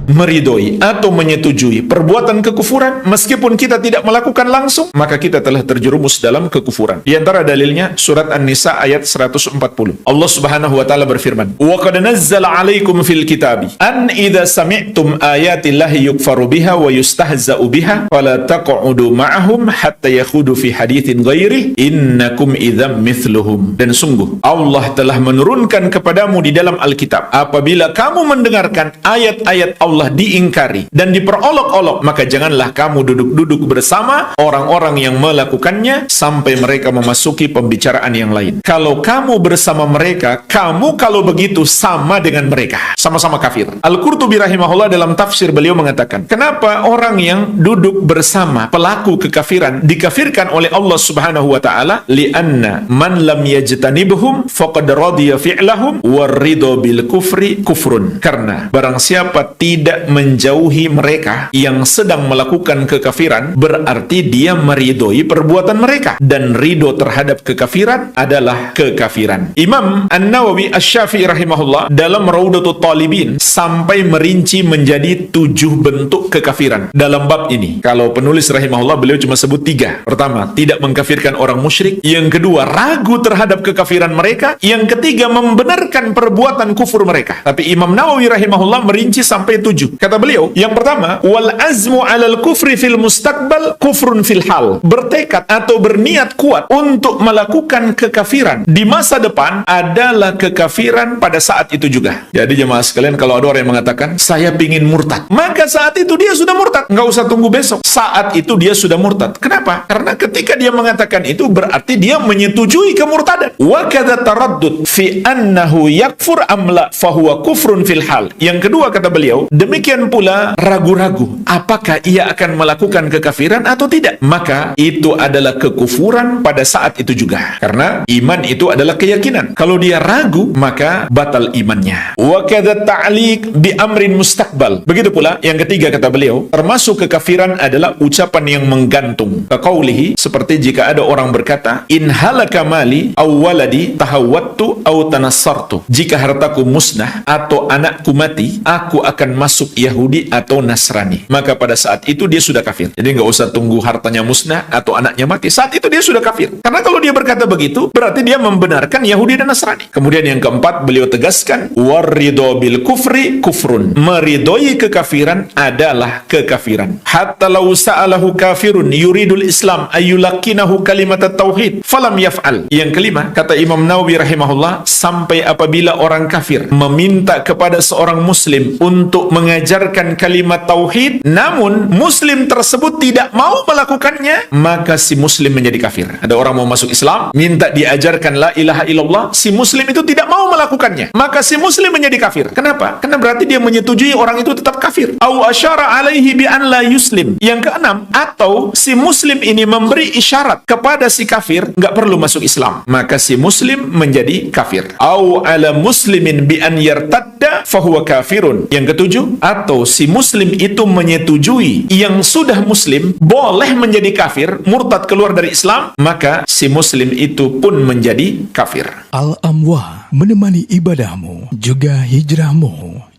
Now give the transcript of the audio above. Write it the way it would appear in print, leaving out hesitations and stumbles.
meridhoi atau menyetujui perbuatan kekufuran meskipun kita tidak melakukan langsung, maka kita telah terjerumus dalam kekufuran. Di antara dalilnya surat An-Nisa ayat 140. Allah Subhanahu wa taala berfirman, "Wa qad nazzala 'alaikum fil kitabi an idza sami'tum ayatillahi yukfaru biha wa yustahza'u biha fala taq'udu ma'ahum hatta yakhudu fi haditsin ghairi innakum idzam mithluhum." Dan sungguh Allah telah menurunkan kepadamu di dalam Alkitab, apabila kamu mendengarkan ayat-ayat Allah diingkari dan diperolok-olok, maka janganlah kamu duduk-duduk bersama orang-orang yang melakukannya sampai mereka memasuki pembicaraan yang lain. Kalau kamu bersama mereka, kamu kalau begitu sama dengan mereka, sama-sama kafir. Al-Qurtubi rahimahullah dalam tafsir beliau mengatakan, kenapa orang yang duduk bersama pelaku kekafiran dikafirkan oleh Allah Subhanahu wa taala? Li'anna man lam yajtanibhum faqad radiya fi'lahum warridha bil kufri kufrun. Karena barang siapa tidak menjauhi mereka yang sedang melakukan kekafiran, berarti dia meridhoi perbuatan mereka, dan ridho terhadap kekafiran adalah kekafiran. Imam An-Nawawi Asy-Syafi'i rahimahullah dalam Raudatul Talibin sampai merinci menjadi 7 bentuk kekafiran dalam bab ini. Kalau penulis rahimahullah beliau cuma sebut 3. Pertama, tidak mengkafirkan orang musyrik. Yang kedua, ragu terhadap kekafiran mereka. Yang ketiga, membenarkan perbuatan kufur mereka. Tapi Imam Nawawi rahimahullah merinci sampai 7. Kata beliau, yang pertama, wal azmu 'alal kufri fil mustaqbal kufrun fil hal. Bertekad atau berniat kuat untuk melakukan kekafiran di masa depan adalah kekafiran pada saat itu juga. Jadi jemaah sekalian, kalau ada orang yang mengatakan saya pingin murtad, maka saat itu dia sudah murtad, nggak usah tunggu besok, saat itu dia sudah murtad. Kenapa? Karena ketika dia mengatakan itu berarti dia menyetujui kemurtadan. Wa kadza taraddud fi annahu yakfur am la fahuwa kufrun fil hal. Yang kedua kata beliau, demikian pula ragu-ragu apakah ia akan melakukan kekafiran atau tidak, maka itu adalah kekufuran pada saat itu juga. Karena iman itu adalah keyakinan. Kalau dia ragu, maka batal imannya. Wa kadza ta'liq bi amrin mustaqbal. Begitu pula yang ketiga kata beliau, termasuk kekafiran adalah ucapan yang menggantung. Kaqaulihi, seperti jika ada orang berkata, in halaka mali aw waladi tahawwattu aw tanassartu. Jika hartaku musnah atau anakku mati, aku akan masuk Yahudi atau Nasrani. Maka pada saat itu dia sudah kafir. Jadi nggak usah tunggu hartanya musnah atau anaknya mati. Saat itu dia sudah kafir. Karena kalau dia berkata begitu, berarti dia membenarkan Yahudi dan Nasrani. Kemudian yang keempat, beliau tegaskan, waridho bil kufri kufrun. Meridhoi kekafiran adalah kekafiran. Hatta lau sa'alahu kafirun yuridul Islam ayyulakinahu kalimat tauhid falam yaf'al. Yang kelima, kata Imam Nawawi rahimahullah, sampai apabila orang kafir meminta kepada seorang muslim untuk mengajarkan kalimat tauhid, namun muslim tersebut tidak mau melakukannya, maka si muslim menjadi kafir. Ada orang mau masuk Islam, minta diajarkan la ilaha illallah, si muslim itu tidak mau melakukannya, maka si muslim menjadi kafir. Kenapa? Karena berarti dia menyetujui orang itu tetap kafir. Au asyara alaihi bi an la yuslim. Yang keenam, atau si muslim ini memberi isyarat kepada si kafir nggak perlu masuk Islam, maka si muslim menjadi kafir. Au ala muslimin bi an yartadda fahuwa kafirun. Yang ketujuh, atau si muslim itu menyetujui yang sudah muslim boleh menjadi kafir, murtad keluar dari Islam, maka si muslim itu pun menjadi kafir. Al-Amwah, menemani ibadahmu juga hijrahmu.